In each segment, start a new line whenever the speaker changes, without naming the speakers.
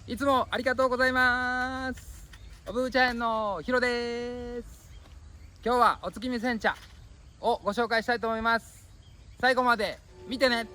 いつもありがとうございます。おぶーちゃん園のひろです。今日はお月見煎茶をご紹介したいと思います。最後まで見てね。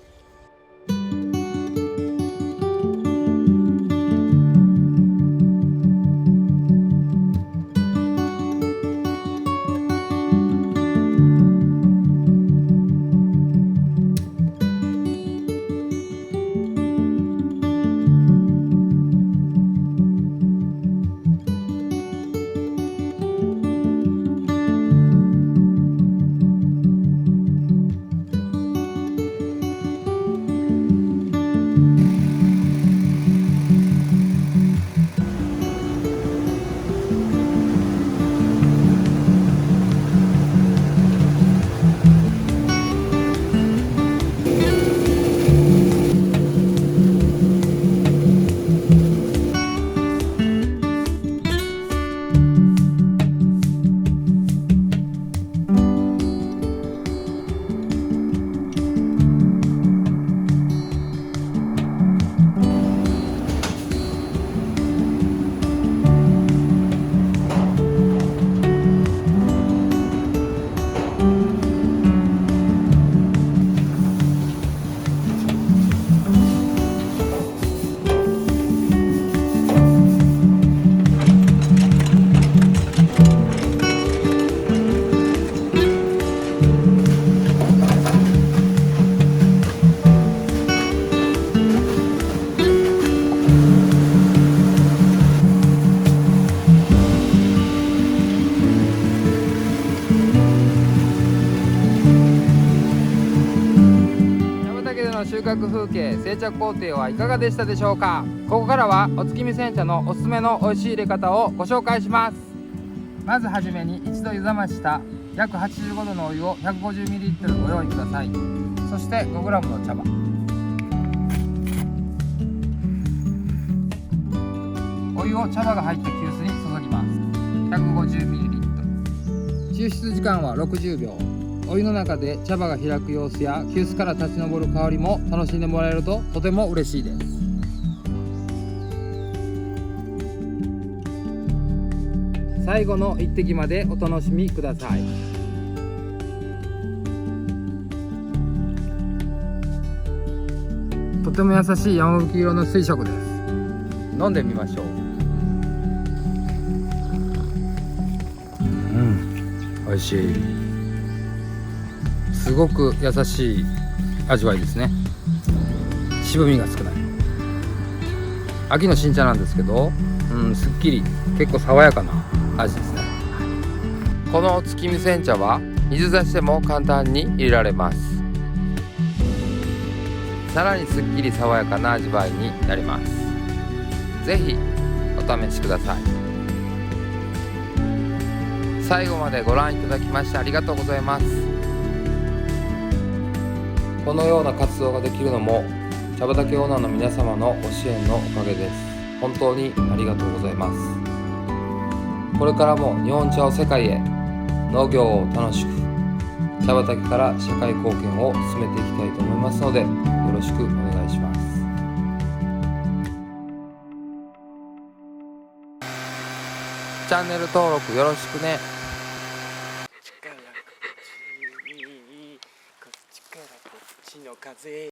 畑での収穫風景、成着工程はいかがでしたでしょうか。ここからはお月見煎茶のおすすめの美味しい入れ方をご紹介します。まずはじめに一度湯冷ました約85度のお湯を 150ml ご用意ください。そして 5g の茶葉、お湯を茶葉が入った急須に注ぎます。 150ml。 抽出時間は60秒。お湯の中で茶葉が開く様子や急須から立ち上る香りも楽しんでもらえるととても嬉しいです。最後の一滴までお楽しみください。とても優しい山吹色の水色です。飲んでみましょう。美味しい。すごく優しい味わいですね。渋みが少ない。秋の新茶なんですけど、すっきり結構爽やかな味ですね。このお月見煎茶は水出しでも簡単に入れられます。さらにすっきり爽やかな味わいになります。ぜひお試しください。最後までご覧いただきましてありがとうございます。このような活動ができるのも茶畑オーナーの皆様のご支援のおかげです。本当にありがとうございます。これからも日本茶を世界へ、農業を楽しく、茶畑から社会貢献を進めていきたいと思いますので、よろしくお願いします。チャンネル登録よろしくね。
こっちからこっちの風